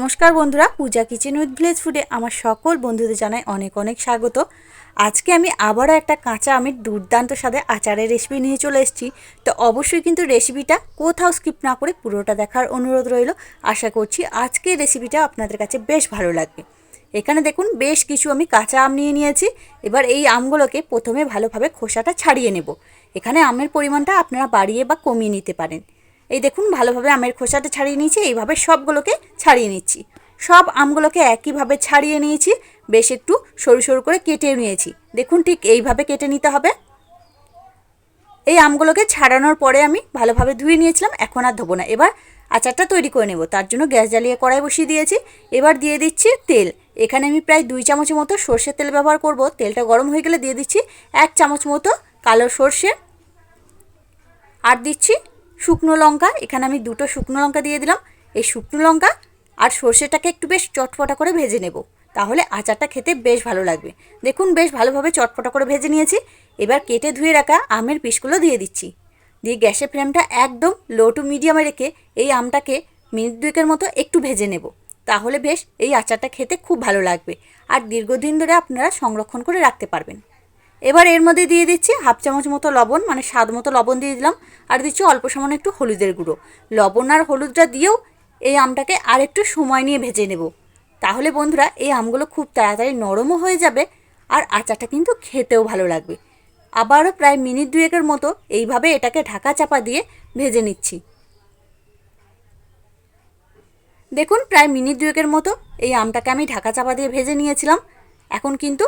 নমস্কার বন্ধুরা, পূজা kitchen with village ফুডে আমার সকল বন্ধুদের জানাই অনেক অনেক স্বাগত। আজকে আমি আবারও একটা কাঁচা আমের দুর্দান্ত স্বাদে আচারের রেসিপি নিয়ে চলে এসেছি। তো অবশ্যই কিন্তু রেসিপিটা কোথাও স্কিপ না করে পুরোটা দেখার অনুরোধ রইল। আশা করছি আজকের রেসিপিটা আপনাদের কাছে বেশ ভালো লাগবে। এখানে দেখুন বেশ কিছু আমি কাঁচা আম নিয়ে নিয়েছি। এবার এই আমগুলোকে প্রথমে ভালোভাবে খোসাটা ছাড়িয়ে নেব। এখানে আমের পরিমাণটা আপনারা বাড়িয়ে বা কমিয়ে নিতে পারেন। এই দেখুন ভালোভাবে আমের খোসাটা ছাড়িয়ে নিয়েছি। এইভাবে সবগুলোকে ছাড়িয়ে নিচ্ছি। সব আমগুলোকে একইভাবে ছাড়িয়ে নিয়েছি। বেশ একটু সরু সরু করে কেটে নিয়েছি। দেখুন ঠিক এইভাবে কেটে নিতে হবে। এই আমগুলোকে ছাড়ানোর পরে আমি ভালোভাবে ধুয়ে নিয়েছিলাম, এখন আর ধোবো না। এবার আচারটা তৈরি করে নেব। তার জন্য গ্যাস জ্বালিয়ে কড়াই বসিয়ে দিয়েছি। এবার দিয়ে দিচ্ছি তেল। এখানে আমি প্রায় 2 চামচের মতো সর্ষের তেল ব্যবহার করব। তেলটা গরম হয়ে গেলে দিয়ে দিচ্ছি 1 চামচ মতো কালো সর্ষে, আর দিচ্ছি শুকনো লঙ্কা। এখানে আমি 2টো শুকনো লঙ্কা দিয়ে দিলাম। এই শুকনো লঙ্কা আর সর্ষেটাকে একটু বেশ চটপটা করে ভেজে নেব, তাহলে আচারটা খেতে বেশ ভালো লাগবে। দেখুন বেশ ভালোভাবে চটপটা করে ভেজে নিয়েছি। এবার কেটে ধুয়ে রাখা আমের পিসগুলো দিয়ে দিচ্ছি। দিয়ে গ্যাসের ফ্লেমটা একদম লো টু মিডিয়ামে রেখে এই আমটাকে মিনিট 2 মতো একটু ভেজে নেব, তাহলে বেশ এই আচারটা খেতে খুব ভালো লাগবে আর দীর্ঘদিন ধরে আপনারা সংরক্ষণ করে রাখতে পারবেন। এবার এর মধ্যে দিয়ে দিচ্ছি 1/2 চামচ মতো লবণ, মানে স্বাদ মতো লবণ দিয়ে দিলাম। আর দিচ্ছি অল্প সামান্য একটু হলুদের গুঁড়ো। লবণ আর হলুদটা দিয়েও এই আমটাকে আর একটু সময় নিয়ে ভেজে নেব, তাহলে বন্ধুরা এই আমগুলো খুব তাড়াতাড়ি নরমও হয়ে যাবে আর আচারটা কিন্তু খেতেও ভালো লাগবে। আবারও প্রায় মিনিট 2 মতো এইভাবে এটাকে ঢাকা চাপা দিয়ে ভেজে নিচ্ছি। দেখুন প্রায় মিনিট 2 মতো এই আমটাকে আমি ঢাকা চাপা দিয়ে ভেজে নিয়েছিলাম। এখন কিন্তু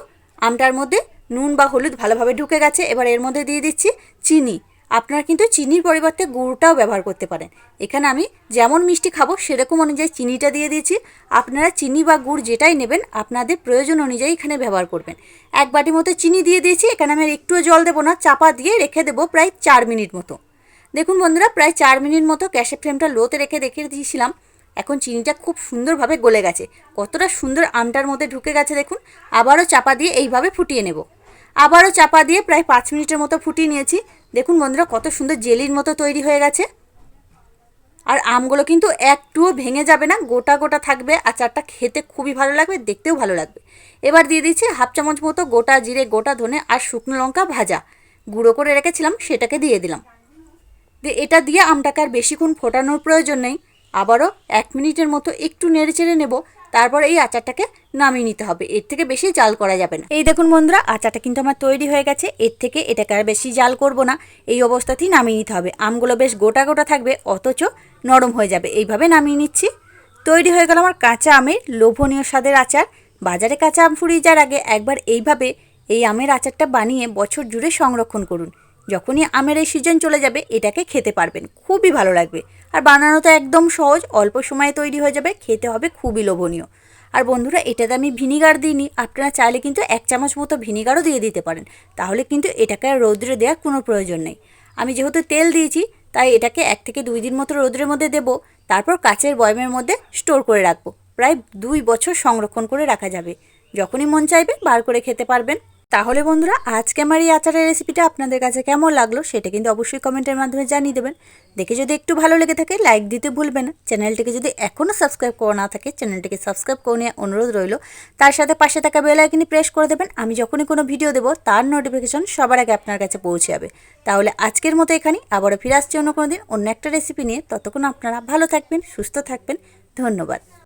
আমটার মধ্যে নুন বা হলুদ ভালোভাবে ঢুকে গেছে। এবার এর মধ্যে দিয়ে দিচ্ছি চিনি। আপনারা কিন্তু চিনির পরিবর্তে গুড়টাও ব্যবহার করতে পারেন। এখানে আমি যেমন মিষ্টি খাবো সেরকম অনুযায়ী চিনিটা দিয়ে দিয়েছি। আপনারা চিনি বা গুড় যেটাই নেবেন আপনাদের প্রয়োজন অনুযায়ী এখানে ব্যবহার করবেন। 1 বাটি মতো চিনি দিয়ে দিয়েছি। এখানে আমি একটুও জল দেবো না, চাপা দিয়ে রেখে দেবো প্রায় 4 মিনিট মতো। দেখুন বন্ধুরা প্রায় 4 মিনিট মতো গ্যাসের ফ্লেমটা লোতে রেখে দিয়েছিলাম। এখন চিনিটা খুব সুন্দরভাবে গলে গেছে। কতটা সুন্দর আমটার মধ্যে ঢুকে গেছে দেখুন। আবারও চাপা দিয়ে এইভাবে ফুটিয়ে নেব। আবারও চাপা দিয়ে প্রায় 5 মিনিটের মতো ফুটিয়ে নিয়েছি। দেখুন বন্ধুরা কত সুন্দর জেলির মতো তৈরি হয়ে গেছে। আর আমগুলো কিন্তু একটুও ভেঙে যাবে না, গোটা গোটা থাকবে। আচারটা খেতে খুবই ভালো লাগবে, দেখতেও ভালো লাগবে। এবার দিয়ে দিচ্ছি 1/2 চামচ মতো গোটা জিরে, গোটা ধনে আর শুকনো লঙ্কা ভাজা গুঁড়ো করে রেখেছিলাম, সেটাকে দিয়ে দিলাম। এটা দিয়ে আমটাকে আর বেশিক্ষণ ফোটানোর প্রয়োজন নেই। আবারও 1 মিনিটের মতো একটু নেড়ে চেড়ে নেব। তারপর এই আচারটাকে নামিয়ে নিতে হবে। এর থেকে বেশি জাল করা যাবে না। এই দেখুন বন্ধুরা আচারটা কিন্তু আমার তৈরি হয়ে গেছে। এর থেকে এটাকে আর বেশি জাল করব না। এই অবস্থাতেই নামিয়ে নিতে হবে। আমগুলো বেশ গোটা গোটা থাকবে, অথচ নরম হয়ে যাবে। এইভাবে নামিয়ে নিচ্ছি। তৈরি হয়ে গেল আমার কাঁচা আমের লোভনীয় স্বাদের আচার। বাজারে কাঁচা আম ফুরিয়ে যাওয়ার আগে একবার এইভাবে এই আমের আচারটা বানিয়ে বছর জুড়ে সংরক্ষণ করুন। যখনই আমের এই সিজন চলে যাবে এটাকে খেতে পারবেন, খুবই ভালো লাগবে। আর বানানো তো একদম সহজ, অল্প সময়ে তৈরি হয়ে যাবে, খেতে হবে খুবই লোভনীয়। আর বন্ধুরা এটাতে আমি ভিনিগার দিইনি, আপনারা চাইলে কিন্তু 1 চামচ মতো ভিনিগারও দিয়ে দিতে পারেন। তাহলে কিন্তু এটাকে আর রৌদ্রে দেওয়ার কোনো প্রয়োজন নেই। আমি যেহেতু তেল দিয়েছি তাই এটাকে 1 থেকে 2 দিন মতো রৌদ্রের মধ্যে দেবো। তারপর কাচের বয়ামের মধ্যে স্টোর করে রাখবো। প্রায় 2 বছর সংরক্ষণ করে রাখা যাবে। যখনই মন চাইবে বার করে খেতে পারবেন। তাহলে বন্ধুরা আজকে আমার এই আচারের রেসিপিটা আপনাদের কাছে কেমন লাগলো সেটা কিন্তু অবশ্যই কমেন্টের মাধ্যমে জানিয়ে দেবেন। দেখে যদি একটু ভালো লেগে থাকে লাইক দিতে ভুলবেন না। চ্যানেলটিকে যদি এখনও সাবস্ক্রাইব করা না থাকে চ্যানেলটিকে সাবস্ক্রাইব করে নিয়ে অনুরোধ রইল। তার সাথে পাশে থাকা বেল আইকনটি প্রেস করে দেবেন। আমি যখনই কোনো ভিডিও দেবো তার নোটিফিকেশন সবার আগে আপনার কাছে পৌঁছে যাবে। তাহলে আজকের মতো এখানেই, আবারও ফিরে আসছি অন্য কোনো দিন অন্য একটা রেসিপি নিয়ে। ততক্ষণ আপনারা ভালো থাকবেন, সুস্থ থাকবেন। ধন্যবাদ।